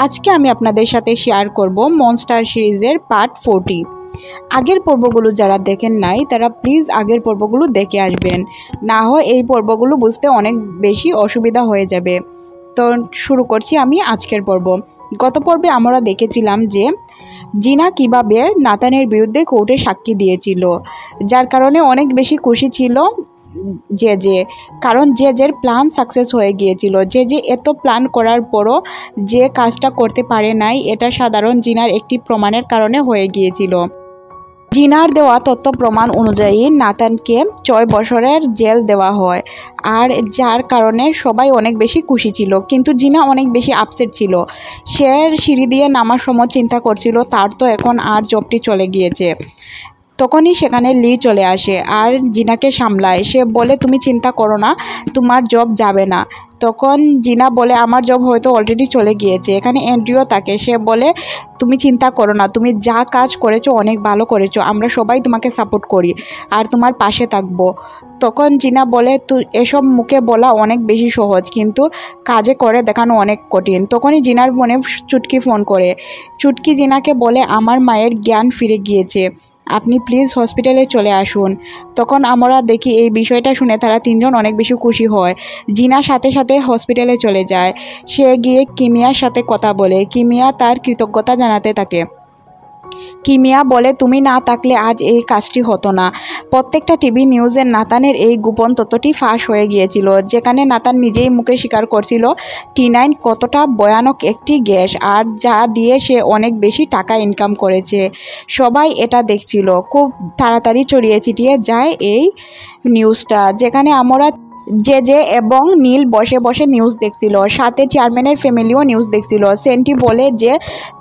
আজকে আমি আপনাদের সাথে শেয়ার করব মনস্টার সিরিজের পার্ট 40। আগের পর্বগুলো যারা দেখেন নাই তারা প্লিজ আগের পর্বগুলো দেখে আসবেন, না হয় এই পর্বগুলো বুঝতে অনেক বেশি অসুবিধা হয়ে যাবে। তো শুরু করছি আমি আজকের পর্ব। গত পর্বে আমরা দেখেছিলাম যে জিনা কিভাবে নাতানের বিরুদ্ধে কোর্টে সাক্ষী দিয়েছিল, যার কারণে অনেক বেশি খুশি ছিল যে কারণ জের প্ল্যান সাকসেস হয়ে গিয়েছিল। যে এত প্ল্যান করার পরও যে কাজটা করতে পারে নাই, এটা সাধারণ জিনার একটি প্রমাণের কারণে হয়ে গিয়েছিল। জিনার দেওয়া তথ্য প্রমাণ অনুযায়ী নাতানকে 6 বছরের জেল দেওয়া হয়, আর যার কারণে সবাই অনেক বেশি খুশি ছিল। কিন্তু জিনা অনেক বেশি আপসেট ছিল। সে সিঁড়ি দিয়ে নামার সময় চিন্তা করছিল তার তো এখন আর জবটি চলে গিয়েছে। তখনই সেখানে লি চলে আসে আর জিনাকে সামলায়। সে বলে, তুমি চিন্তা করো না, তোমার জব যাবে না। তখন জিনা বলে, আমার জব হয়তো অলরেডি চলে গিয়েছে। এখানে অ্যান্ড্রিও তাকে, সে বলে, তুমি চিন্তা করো না, তুমি যা কাজ করেছো অনেক ভালো করেছো, আমরা সবাই তোমাকে সাপোর্ট করি আর তোমার পাশে থাকবো। তখন জিনা বলে, এসব মুখে বলা অনেক বেশি সহজ, কিন্তু কাজে করে দেখানো অনেক কঠিন। তখনই জিনার মনে চুটকি ফোন করে। চুটকি জিনাকে বলে, আমার মায়ের জ্ঞান ফিরে গিয়েছে, আপনি প্লিজ হসপিটালে চলে আসুন। তখন আমরা দেখি এই বিষয়টা শুনে তারা তিনজন অনেক বেশি খুশি হয়। জিনা সাথে সাথে হসপিটালে চলে যায়। সে গিয়ে কিমিয়ার সাথে কথা বলে। কিমিয়া তার কৃতজ্ঞতা জানাতে থাকে। কিমিয়া বলে, তুমি না থাকলে আজ এই কাজটি হতো না। প্রত্যেকটা টিভি নিউজে নাতানের এই গোপন তথ্যটি ফাঁস হয়ে গিয়েছিল, যেখানে নাতান নিজেই মুখে স্বীকার করছিল T9 কতটা ভয়ানক একটি গ্যাস, আর যা দিয়ে সে অনেক বেশি টাকা ইনকাম করেছে। সবাই এটা দেখছিল। খুব তাড়াতাড়ি ছড়িয়ে ছিটিয়ে যায় এই নিউজটা, যেখানে আমরা যে এবং নীল বসে বসে নিউজ দেখছিল, সাথে চেয়ারম্যানের ফ্যামিলিও নিউজ দেখছিল। সেন্টি বলে যে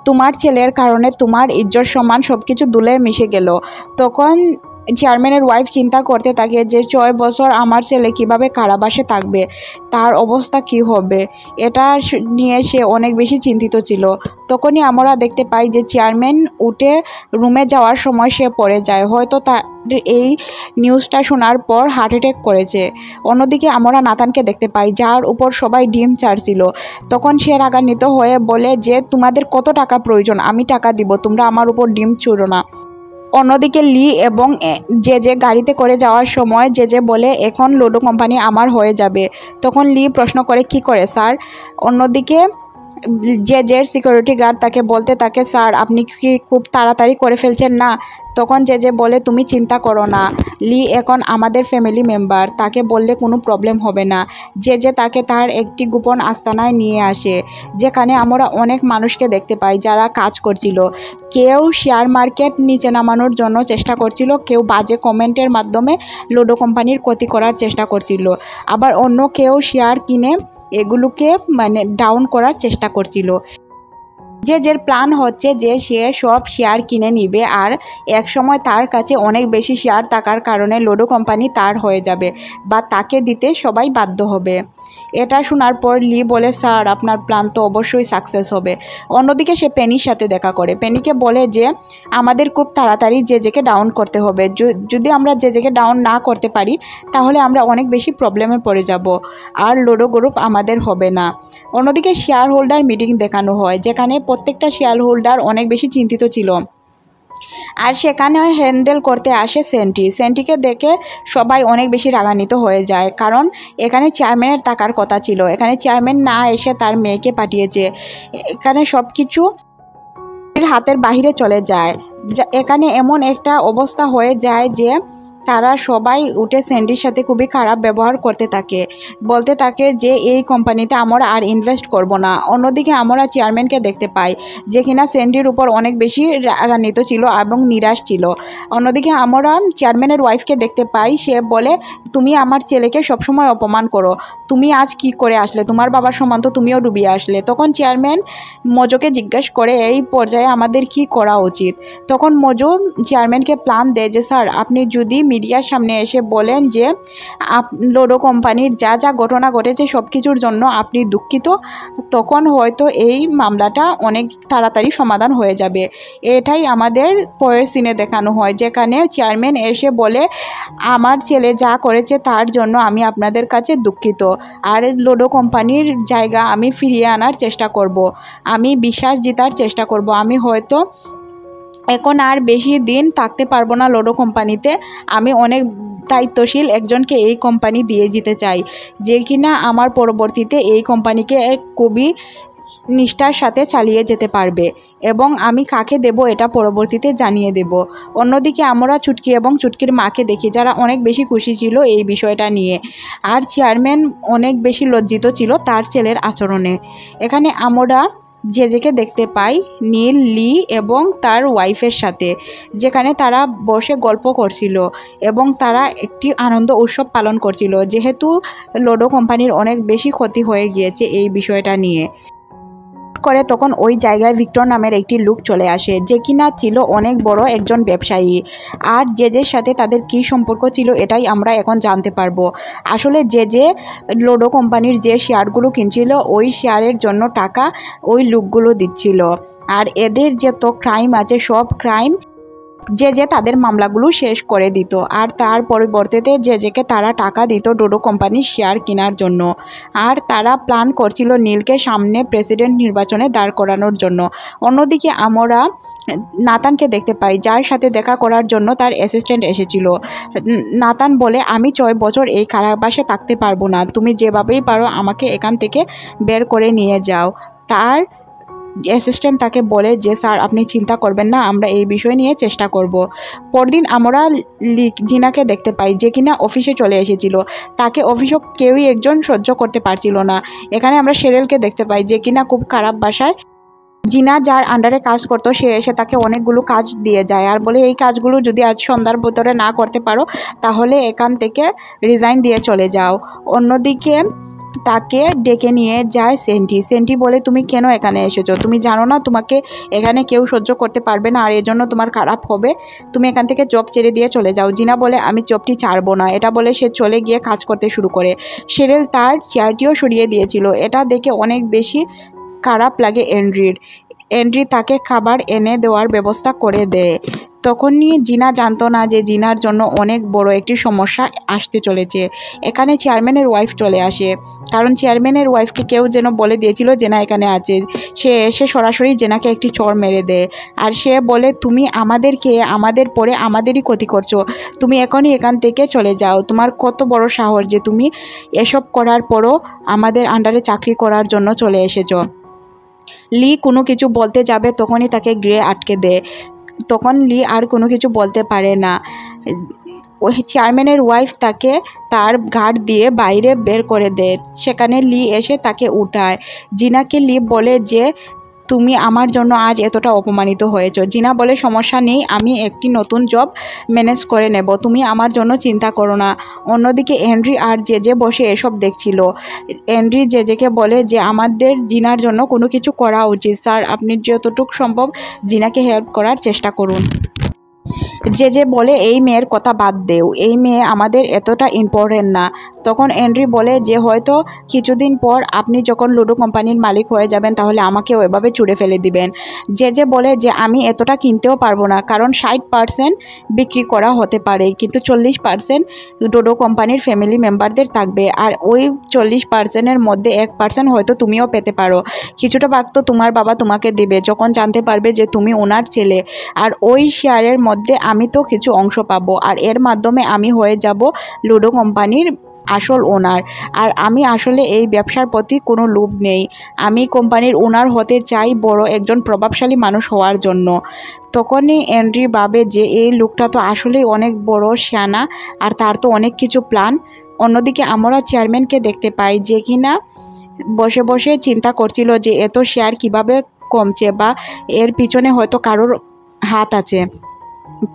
তোমার ছেলের কারণে তোমার ইজ্জত সম্মান সব কিছু ধুলে মিশে গেল। তখন চেয়ারম্যানের ওয়াইফ চিন্তা করতে থাকে যে 6 বছর আমার ছেলে কিভাবে কারাবাসে থাকবে, তার অবস্থা কি হবে, এটা নিয়ে সে অনেক বেশি চিন্তিত ছিল। তখনই আমরা দেখতে পাই যে চেয়ারম্যান উঠে রুমে যাওয়ার সময় সে পড়ে যায়, হয়তো তার এই নিউজটা শোনার পর হার্ট অ্যাটাক করেছে। অন্যদিকে আমরা নাতানকে দেখতে পাই, যার উপর সবাই ডিম চাড়ছিল। তখন সে রাগান্বিত হয়ে বলে যে তোমাদের কত টাকা প্রয়োজন, আমি টাকা দিব, তোমরা আমার উপর ডিম ছুঁড়ো না। অন্যদিকে লি এবং যে গাড়িতে করে যাওয়ার সময় যে বলে, এখন লুডো কোম্পানি আমার হয়ে যাবে। তখন লি প্রশ্ন করে, কি করে স্যার? অন্যদিকে জের সিকিউরিটি গার্ড তাকে বলতে থাকে, স্যার আপনি কি খুব তাড়াতাড়ি করে ফেলছেন না? তখন যে বলে, তুমি চিন্তা করো না, লি এখন আমাদের ফ্যামিলি মেম্বার, তাকে বললে কোনো প্রবলেম হবে না। যে তাকে তার একটি গোপন আস্তানায় নিয়ে আসে, যেখানে আমরা অনেক মানুষকে দেখতে পাই যারা কাজ করছিল। কেউ শেয়ার মার্কেট নিচে নামানোর জন্য চেষ্টা করছিল, কেউ বাজে কমেন্টের মাধ্যমে লুডো কোম্পানির ক্ষতি করার চেষ্টা করছিল, আবার অন্য কেউ শেয়ার কিনে এগুলোকে ডাউন করার চেষ্টা করছিল। জের প্ল্যান হচ্ছে যে সে সব শেয়ার কিনে নিবে, আর এক সময় তার কাছে অনেক বেশি শেয়ার থাকার কারণে লুডো কোম্পানি তার হয়ে যাবে বা তাকে দিতে সবাই বাধ্য হবে। এটা শোনার পর লি বলে, স্যার আপনার প্ল্যান তো অবশ্যই সাকসেস হবে। অন্যদিকে সে পেনির সাথে দেখা করে। পেনিকে বলে যে আমাদের খুব তাড়াতাড়ি জেকে ডাউন করতে হবে, যদি আমরা জেকে ডাউন না করতে পারি তাহলে আমরা অনেক বেশি প্রবলেমে পড়ে যাব, আর লুডো গ্রুপ আমাদের হবে না। অন্যদিকে শেয়ার হোল্ডার মিটিং দেখানো হয়, যেখানে প্রত্যেকটা শেয়ার হোল্ডার অনেক বেশি চিন্তিত ছিল, আর সেখানে হ্যান্ডেল করতে আসে সেন্টিকে দেখে সবাই অনেক বেশি রাগান্বিত হয়ে যায়, কারণ এখানে চেয়ারম্যানের টাকার কথা ছিল, এখানে চেয়ারম্যান না এসে তার মেয়েকে পাঠিয়েছে। এখানে সব কিছু হাতের বাহিরে চলে যায়। এখানে এমন একটা অবস্থা হয়ে যায় যে তারা সবাই উঠে স্যান্ডির সাথে খুবই খারাপ ব্যবহার করতে থাকে, বলতে থাকে যে এই কোম্পানিতে আমরা আর ইনভেস্ট করব না। অন্যদিকে আমরা চেয়ারম্যানকে দেখতে পাই, যে কিনা স্যান্ডির উপর অনেক বেশি রাগান্বিত ছিল এবং নিরাশ ছিল। অন্যদিকে আমরা চেয়ারম্যানের ওয়াইফকে দেখতে পাই, সে বলে, তুমি আমার ছেলেকে সবসময় অপমান করো, তুমি আজ কি করে আসলে, তোমার বাবার সমান তো তুমিও ডুবিয়ে আসলে। তখন চেয়ারম্যান মজোকে জিজ্ঞেস করে এই পর্যায়ে আমাদের কি করা উচিত। তখন মজো চেয়ারম্যানকে প্ল্যান দেয় যে স্যার আপনি যদি মিডিয়ার সামনে এসে বলেন যে লোডো কোম্পানির যা যা ঘটনা ঘটেছে সব কিছুর জন্য আপনি দুঃখিত, তখন হয়তো এই মামলাটা অনেক তাড়াতাড়ি সমাধান হয়ে যাবে। এটাই আমাদের পরের সিনে দেখানো হয়, যেখানে চেয়ারম্যান এসে বলে আমার ছেলে যা করেছে তার জন্য আমি আপনাদের কাছে দুঃখিত, আর লোডো কোম্পানির জায়গা আমি ফিরিয়ে আনার চেষ্টা করব, আমি বিশ্বাস জেতার চেষ্টা করব। আমি হয়তো এখন আর বেশি দিন থাকতে পারবো না লোডো কোম্পানিতে, আমি অনেক দায়িত্বশীল একজনকে এই কোম্পানি দিয়ে যেতে চাই, যে কিনা আমার পরবর্তীতে এই কোম্পানিকে খুবই নিষ্ঠার সাথে চালিয়ে যেতে পারবে, এবং আমি কাকে দেব এটা পরবর্তীতে জানিয়ে দেব। অন্যদিকে আমরা চুটকি এবং চুটকির মাকে দেখি, যারা অনেক বেশি খুশি ছিল এই বিষয়টা নিয়ে, আর চেয়ারম্যান অনেক বেশি লজ্জিত ছিল তার ছেলের আচরণে। এখানে আমরা জেজেকে দেখতে পাই নীল, লি এবং তার ওয়াইফের সাথে, যেখানে তারা বসে গল্প করছিল এবং তারা একটি আনন্দ উৎসব পালন করছিল, যেহেতু লোডো কোম্পানির অনেক বেশি ক্ষতি হয়ে গিয়েছে এই বিষয়টা নিয়ে করে। তখন ওই জায়গায় ভিক্টর নামের একটি লোক চলে আসে, যে কিনা ছিল অনেক বড় একজন ব্যবসায়ী, আর জেজের সাথে তাদের কি সম্পর্ক ছিল এটাই আমরা এখন জানতে পারবো। আসলে জেজে লোডো কোম্পানির যে শেয়ারগুলো কিনছিল ওই শেয়ারের জন্য টাকা ওই লোকগুলো দিচ্ছিল, আর এদের যে তো ক্রাইম আছে সব ক্রাইম যে তাদের মামলাগুলো শেষ করে দিত, আর তার পরিবর্তে জেকে তারা টাকা দিত লোডো কোম্পানির শেয়ার কেনার জন্য। আর তারা প্ল্যান করছিল নীলকে সামনে প্রেসিডেন্ট নির্বাচনে দাঁড় করানোর জন্য। অন্যদিকে আমরা নাতানকে দেখতে পাই, যার সাথে দেখা করার জন্য তার অ্যাসিস্ট্যান্ট এসেছিল। নাতান বলে আমি 6 বছর এই কারাবাসে থাকতে পারবো না, তুমি যেভাবেই পারো আমাকে এখান থেকে বের করে নিয়ে যাও। তার অ্যাসিস্ট্যান্ট তাকে বলে যে স্যার আপনি চিন্তা করবেন না, আমরা এই বিষয় নিয়ে চেষ্টা করব। পরদিন আমরা জিনাকে দেখতে পাই, যে কিনা অফিসে চলে এসেছিল, তাকে অফিসে কেউই একজন সহ্য করতে পারছিল না। এখানে আমরা শেরেলকে দেখতে পাই, যে কিনা খুব খারাপ ভাষায় জিনা যার আন্ডারে কাজ করতো সে এসে তাকে অনেকগুলো কাজ দিয়ে যায়, আর বলে এই কাজগুলো যদি আজ সন্ধ্যার ভিতরে না করতে পারো তাহলে এখান থেকে রিজাইন দিয়ে চলে যাও। অন্যদিকে তাকে ডেকে নিয়ে যায় সেন্টি বলে তুমি কেন এখানে এসেছো, তুমি জানো না তোমাকে এখানে কেউ সহ্য করতে পারবে না, আর এর জন্য তোমার খারাপ হবে, তুমি এখান থেকে জব ছেড়ে দিয়ে চলে যাও। জিনা বলে আমি জবটি ছাড়বো না, এটা বলে সে চলে গিয়ে কাজ করতে শুরু করে। শেরেল তার চেয়ারটিও সরিয়ে দিয়েছিল, এটা দেখে অনেক বেশি খারাপ লাগে এন্ড্রি তাকে খাবার এনে দেওয়ার ব্যবস্থা করে দেয়। তখনই জিনা জানতো না যে জিনার জন্য অনেক বড় একটি সমস্যা আসতে চলেছে। এখানে চেয়ারম্যানের ওয়াইফ চলে আসে, কারণ চেয়ারম্যানের ওয়াইফকে কেউ যেন বলে দিয়েছিল জেনা এখানে আছে। সে এসে সরাসরি জেনাকে একটি চড় মেরে দেয়, আর সে বলে তুমি আমাদেরকে আমাদের পরে আমাদেরই ক্ষতি করছো, তুমি এখনই এখান থেকে চলে যাও, তোমার কত বড় সাহস যে তুমি এসব করার পরও আমাদের আন্ডারে চাকরি করার জন্য চলে এসেছো। লি কোনো কিছু বলতে যাবে তখনই তাকে গ্রে আটকে দেয়, তখন লি আর কোনো কিছু বলতে পারে না। ওই চেয়ারম্যানের ওয়াইফ তাকে তার গার্ড দিয়ে বাইরে বের করে দেয়, সেখানে লি এসে তাকে উঠায়। জিনাকে লি বলে যে তুমি আমার জন্য আজ এতটা অপমানিত হয়েছো। জিনা বলে সমস্যা নেই, আমি একটি নতুন জব ম্যানেজ করে নেব, তুমি আমার জন্য চিন্তা করো না। অন্যদিকে এন্ড্রি আর জেজে বসে এসব দেখছিল। এন্ড্রি জেজেকে বলে যে আমাদের জিনার জন্য কোনো কিছু করা উচিত, স্যার আপনি যতটুকু সম্ভব জিনাকে হেল্প করার চেষ্টা করুন। জেজে বলে এই মেয়ের কথা বাদ দেও, এই মেয়ে আমাদের এতটা ইম্পর্টেন্ট না। তখন এন্ড্রি বলে যে হয়তো কিছুদিন পর আপনি যখন লুডো কোম্পানির মালিক হয়ে যাবেন তাহলে আমাকেও এভাবে ছুঁড়ে ফেলে দিবেন। জেজে বলে যে আমি এতটা কিনতেও পারবো না, কারণ 60% বিক্রি করা হতে পারে, কিন্তু 40% লুডো কোম্পানির ফ্যামিলি মেম্বারদের থাকবে, আর ওই 40%-এর মধ্যে 1% হয়তো তুমিও পেতে পারো। কিছুটা ভাগ তো তোমার বাবা তোমাকে দেবে যখন জানতে পারবে যে তুমি ওনার ছেলে, আর ওই শেয়ারের মধ্যে আমি তো কিছু অংশ পাবো, আর এর মাধ্যমে আমি হয়ে যাব লুডো কোম্পানির আসল ওনার। আর আমি আসলে এই ব্যবসার প্রতি কোনো লোভ নেই, আমি কোম্পানির ওনার হতে চাই বড় একজন প্রভাবশালী মানুষ হওয়ার জন্য। তখনই এন্ড্রি ভাবে যে এই লোকটা তো আসলেই অনেক বড় শিয়ানা, আর তার তো অনেক কিছু প্ল্যান। অন্যদিকে আমরা চেয়ারম্যানকে দেখতে পাই, যে কিনা বসে বসে চিন্তা করছিল যে এত শেয়ার কিভাবে কমছে, বা এর পিছনে হয়তো কারোর হাত আছে।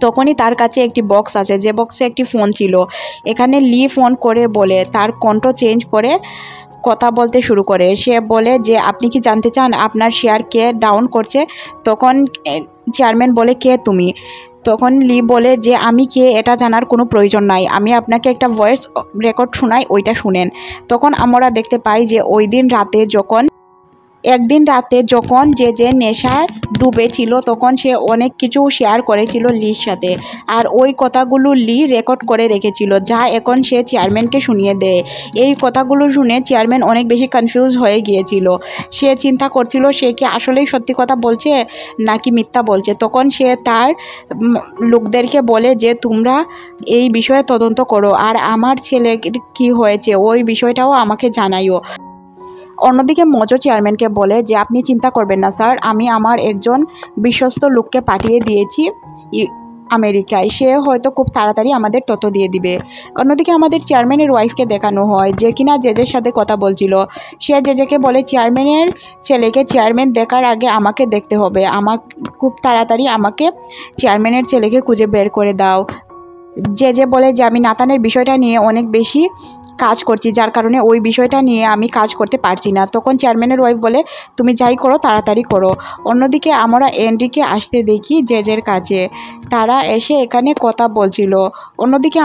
তখনই তার কাছে একটি বক্স আছে, যে বক্সে একটি ফোন ছিল। এখানে লি ফোন করে বলে, তার কণ্ঠ চেঞ্জ করে কথা বলতে শুরু করে। সে বলে যে আপনি কি জানতে চান আপনার শেয়ার কে ডাউন করছে? তখন চেয়ারম্যান বলে কে তুমি? তখন লি বলে যে আমি কে এটা জানার কোনো প্রয়োজন নাই, আমি আপনাকে একটা ভয়েস রেকর্ড শোনাই, ওইটা শুনেন। তখন আমরা দেখতে পাই যে ওই দিন রাতে একদিন রাতে যখন যে নেশায় ডুবেছিল তখন সে অনেক কিছু শেয়ার করেছিল লির সাথে, আর ওই কথাগুলো লি রেকর্ড করে রেখেছিল, যা এখন সে চেয়ারম্যানকে শুনিয়ে দেয়। এই কথাগুলো শুনে চেয়ারম্যান অনেক বেশি কনফিউজ হয়ে গিয়েছিল। সে চিন্তা করছিল সে কি আসলেই সত্যি কথা বলছে নাকি মিথ্যা বলছে। তখন সে তার লোকদেরকে বলে যে তোমরা এই বিষয়ে তদন্ত করো, আর আমার ছেলের কি হয়েছে ওই বিষয়টাও আমাকে জানাইও। অন্যদিকে মজো চেয়ারম্যানকে বলে যে আপনি চিন্তা করবেন না স্যার, আমি আমার একজন বিশ্বস্ত লোককে পাঠিয়ে দিয়েছি আমেরিকায়, সে হয়তো খুব তাড়াতাড়ি আমাদের তথ্য দিয়ে দিবে। অন্যদিকে আমাদের চেয়ারম্যানের ওয়াইফকে দেখানো হয় যে কিনা জেজের সাথে কথা বলছিল। সে জেজেকে বলে চেয়ারম্যানের ছেলেকে চেয়ারম্যান দেখার আগে আমাকে দেখতে হবে, খুব তাড়াতাড়ি আমাকে চেয়ারম্যানের ছেলেকে খুঁজে বের করে দাও। যে বলে যে আমি নাতানের বিষয়টা নিয়ে অনেক বেশি কাজ করছি, যার কারণে ওই বিষয়টা নিয়ে আমি কাজ করতে পারছি না। তখন চেয়ারম্যানের ওয়াইফ বলে তুমি যাই করো তাড়াতাড়ি করো। অন্যদিকে আমরা এন্ড্রিকে আসতে দেখি জেজের কাছে, তারা এসে এখানে কথা বলছিল। অন্যদিকে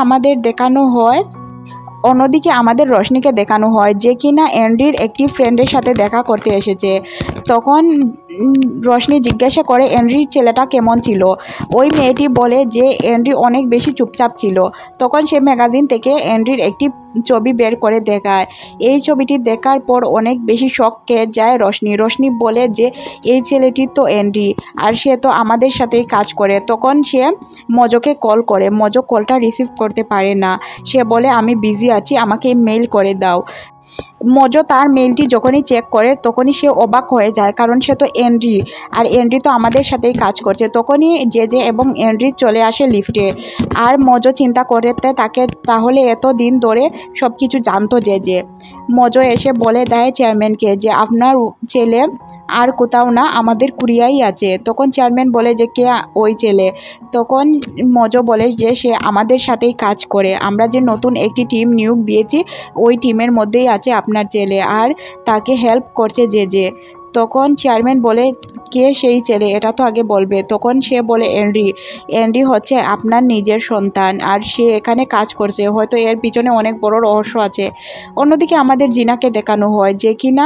আমাদের রশনিকে দেখানো হয় যে কিনা এন্ড্রির একটি ফ্রেন্ডের সাথে দেখা করতে এসেছে। তখন রশনি জিজ্ঞাসা করে এন্ড্রির ছেলেটা কেমন ছিল। ওই মেয়েটি বলে যে এন্ড্রি অনেক বেশি চুপচাপ ছিল। তখন সে ম্যাগাজিন থেকে এন্ড্রির একটি ছবি বের করে দেখায়। এই ছবিটি দেখার পর অনেক বেশি শক খেয়ে যায় রশনি বলে যে এই ছেলেটি তো এন্ড্রি, আর সে তো আমাদের সাথেই কাজ করে। তখন সে মজোকে কল করে, মজো কলটা রিসিভ করতে পারে না। সে বলে আমি বিজি আছি, আমাকে মেইল করে দাও। মজো তার মেইলটি যখনই চেক করে তখনই সে অবাক হয়ে যায়, কারণ সে তো এন্ড্রি, আর এন্ড্রি তো আমাদের সাথেই কাজ করছে। তখনই জেজে এবং এন্ড্রি চলে আসে লিফটে, আর মজো চিন্তা করতে তাকে তাহলে এত দিন ধরে সব কিছু জানতো জেজে। মজো এসে বলে দেয় চেয়ারম্যানকে যে আপনার ছেলে আর কোথাও না, আমাদের কুরিয়াই আছে। তখন চেয়ারম্যান বলে যে কে ওই ছেলে। তখন মজো বলে যে সে আমাদের সাথেই কাজ করে, আমরা যে নতুন একটি টিম নিয়োগ দিয়েছি ওই টিমের মধ্যেই আছে আপনার ছেলে, আর তাকে হেল্প করছে জেজে। তখন চেয়ারম্যান বলে কে সেই ছেলে, এটা তো আগে বলবে। তখন সে বলে এন্ড্রি হচ্ছে আপনার নিজের সন্তান, আর সে এখানে কাজ করছে, হয়তো এর পিছনে অনেক বড় রহস্য আছে। অন্যদিকে আমাদের জিনাকে দেখানো হয় যে কিনা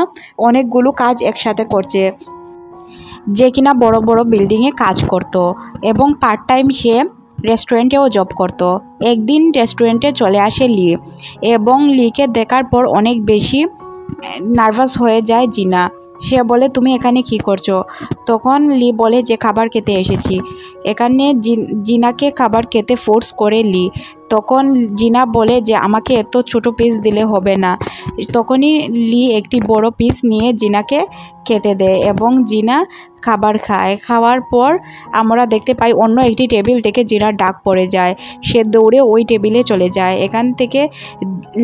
অনেকগুলো কাজ একসাথে করছে, যে কিনা বড় বড় বিল্ডিংয়ে কাজ করত এবং পার্ট টাইম সে রেস্টুরেন্টেও জব করত। একদিন রেস্টুরেন্টে চলে আসে লি, এবং লিকে দেখার পর অনেক বেশি নার্ভাস হয়ে যায় জিনা। সে বলে তুমি এখানে কি করছো? তখন লি বলে যে খাবার খেতে এসেছি। এখানে জিনাকে খাবার খেতে ফোর্স করে লি। তখন জিনা বলে যে আমাকে এত ছোট পিস দিলে হবে না। তখনই লি একটি বড় পিস নিয়ে জিনাকে খেতে দেয় এবং জিনা খাবার খায়। খাওয়ার পর আমরা দেখতে পাই অন্য একটি টেবিল থেকে জিনার ডাক পড়ে যায়। সে দৌড়ে ওই টেবিলে চলে যায়। এখান থেকে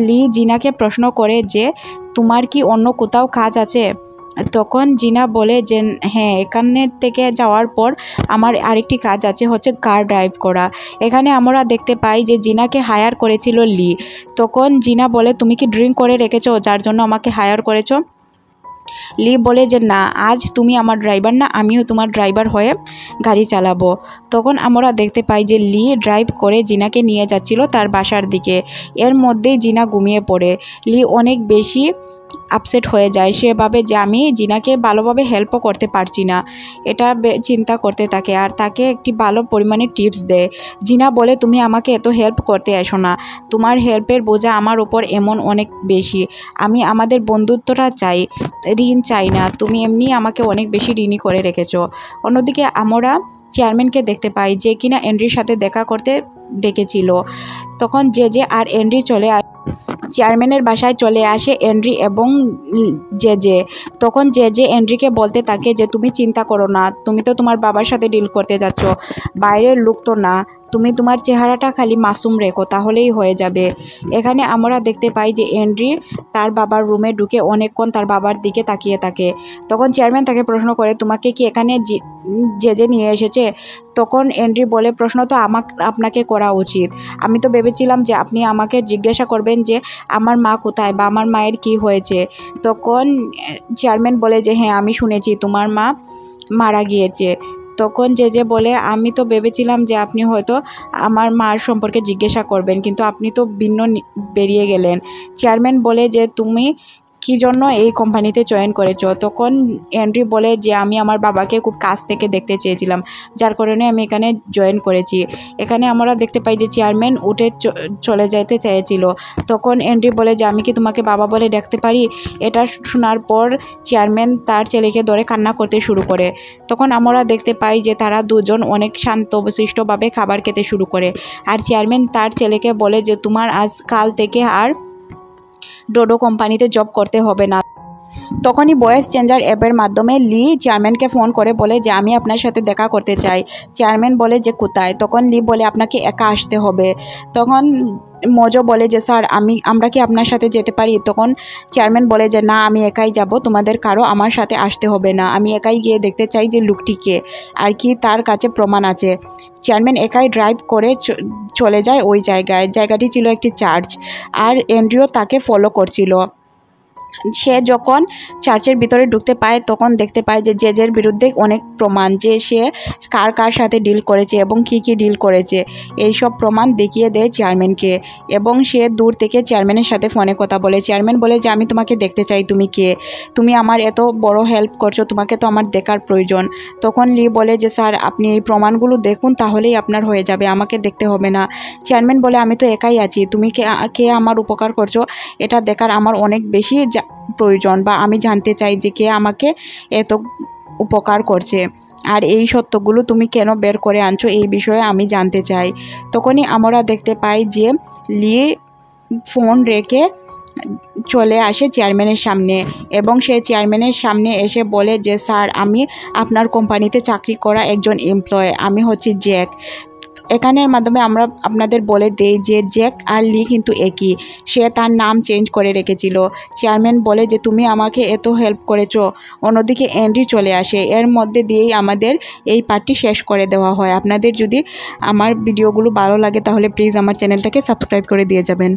লি জিনাকে প্রশ্ন করে যে তোমার কি অন্য কোথাও কাজ আছে? তখন জিনা বলে যে হ্যাঁ, এখানে থেকে যাওয়ার পর আমার আরেকটি কাজ আছে, হচ্ছে কার ড্রাইভ করা। এখানে আমরা দেখতে পাই যে জিনাকে হায়ার করেছিল লি। তখন জিনা বলে তুমি কি ড্রিঙ্ক করে রেখেছো যার জন্য আমাকে হায়ার করেছো? লি বলে যে না, আজ তুমি আমার ড্রাইভার না, আমিও তোমার ড্রাইভার হয়ে গাড়ি চালাবো। তখন আমরা দেখতে পাই যে লি ড্রাইভ করে জিনাকে নিয়ে যাচ্ছিল তার বাসার দিকে। এর মধ্যেই জিনা ঘুমিয়ে পড়ে। লি অনেক বেশি আপসেট হয়ে যায়। সে ভাবে যে আমি জিনাকে ভালোভাবে হেল্পও করতে পারছি না, এটা চিন্তা করতে থাকে, আর তাকে একটি ভালো পরিমাণে টিপস দেয়। জিনা বলে তুমি আমাকে এত হেল্প করতে এসো না, তোমার হেল্পের বোঝা আমার ওপর এমন অনেক বেশি। আমি আমাদের বন্ধুত্বটা চাই, ঋণ চাই না। তুমি এমনি আমাকে অনেক বেশি ঋণী করে রেখেছো। অন্যদিকে আমরা চেয়ারম্যানকে দেখতে পাই যে কিনা এন্ড্রির সাথে দেখা করতে ডেকেছিল। তখন জেজে আর এন্ড্রি চেয়ারম্যানের বাসায় চলে আসে এন্ড্রি এবং জেজে। তখন জেজে এন্ড্রিকে বলতে থাকে যে তুমি চিন্তা করো না, তুমি তো তোমার বাবার সাথে ডিল করতে যাচ্ছ, বাইরের লোক তো না, তুমি তোমার চেহারাটা খালি মাসুম রেখো তাহলেই হয়ে যাবে। এখানে আমরা দেখতে পাই যে এন্ড্রি তার বাবার রুমে ঢুকে অনেকক্ষণ তার বাবার দিকে তাকিয়ে থাকে। তখন চেয়ারম্যান তাকে প্রশ্ন করে তোমাকে কি এখানে জেজে নিয়ে এসেছে? তখন এন্ড্রি বলে প্রশ্ন তো আপনাকে করা উচিত, আমি তো ভেবেছিলাম যে আপনি আমাকে জিজ্ঞাসা করবেন যে আমার মা কোথায় বা আমার মায়ের কি হয়েছে। তখন চেয়ারম্যান বলে যে হ্যাঁ, আমি শুনেছি তোমার মা মারা গিয়েছে। তখন যে বলে আমি তো ভেবেছিলাম যে আপনি হয়তো আমার মার সম্পর্কে জিজ্ঞাসা করবেন, কিন্তু আপনি তো ভিন্ন বেরিয়ে গেলেন। চেয়ারম্যান বলে যে তুমি কী জন্য এই কোম্পানিতে জয়েন করেছো? তখন এন্ড্রি বলে যে আমি আমার বাবাকে খুব কাছ থেকে দেখতে চেয়েছিলাম, যার কারণে আমি এখানে জয়েন করেছি। এখানে আমরা দেখতে পাই যে চেয়ারম্যান উঠে চলে যেতে চেয়েছিল। তখন এন্ড্রি বলে যে আমি কি তোমাকে বাবা বলে ডাকতে পারি? এটা শোনার পর চেয়ারম্যান তার ছেলেকে ধরে কান্না করতে শুরু করে। তখন আমরা দেখতে পাই যে তারা দুজন অনেক শান্ত শিষ্টভাবে খাবার খেতে শুরু করে। আর চেয়ারম্যান তার ছেলেকে বলে যে তোমার আজকাল থেকে আর ডোডো কোম্পানিতে জব করতে হবে না। তখনই ভয়েস চেঞ্জার অ্যাপের মাধ্যমে লি চেয়ারম্যানকে ফোন করে বলে যে আমি আপনার সাথে দেখা করতে চাই। চেয়ারম্যান বলে যে কোথায়? তখন লি বলে আপনাকে একা আসতে হবে। তখন মজো বলে যে স্যার আমরা কি আপনার সাথে যেতে পারি? তখন চেয়ারম্যান বলে যে না, আমি একাই যাব, তোমাদের কারো আমার সাথে আসতে হবে না। আমি একাই গিয়ে দেখতে চাই যে লোকটিকে, আর কি তার কাছে প্রমাণ আছে। চেয়ারম্যান একাই ড্রাইভ করে চলে যায় ওই জায়গাটি ছিল একটি চার্চ, আর এন্ড্রিও তাকে ফলো করছিল। সে যখন চার্চের ভিতরে ঢুকতে পায় তখন দেখতে পায় যে জেজের বিরুদ্ধে অনেক প্রমাণ, যে সে কার সাথে ডিল করেছে এবং কি ডিল করেছে, এইসব প্রমাণ দেখিয়ে দেয় চেয়ারম্যানকে। এবং সে দূর থেকে চেয়ারম্যানের সাথে ফোনে কথা বলে। চেয়ারম্যান বলে যে আমি তোমাকে দেখতে চাই, তুমি কে? তুমি আমার এত বড় হেল্প করছো, তোমাকে তো আমার দেখার প্রয়োজন। তখন লি বলে যে স্যার আপনি এই প্রমাণগুলো দেখুন, তাহলেই আপনার হয়ে যাবে, আমাকে দেখতে হবে না। চেয়ারম্যান বলে আমি তো একাই আছি, তুমি কে আমার উপকার করছো এটা দেখার আমার অনেক বেশি প্রয়োজন, বা আমি জানতে চাই যে কে আমাকে এত উপকার করছে, আর এই সত্যগুলো তুমি কেন বের করে আনছো এই বিষয়ে আমি জানতে চাই। তখনই আমরা দেখতে পাই যে লি ফোন রেখে চলে আসে চেয়ারম্যানের সামনে, এবং সে চেয়ারম্যানের সামনে এসে বলে যে স্যার আমি আপনার কোম্পানিতে চাকরি করা একজন এমপ্লয়, আমি হচ্ছি জ্যাক। এখানের মাধ্যমে আমরা আপনাদের বলে দেই যে জ্যাক আর লি কিন্তু একই, সে তার নাম চেঞ্জ করে রেখেছিল। চেয়ারম্যান বলে যে তুমি আমাকে এত হেল্প করেছো। অন্যদিকে এন্ড্রি চলে আসে, এর মধ্যে দিয়েই আমাদের এই পার্টটি শেষ করে দেওয়া হয়। আপনাদের যদি আমার ভিডিওগুলো ভালো লাগে তাহলে প্লিজ আমার চ্যানেলটাকে সাবস্ক্রাইব করে দিয়ে যাবেন।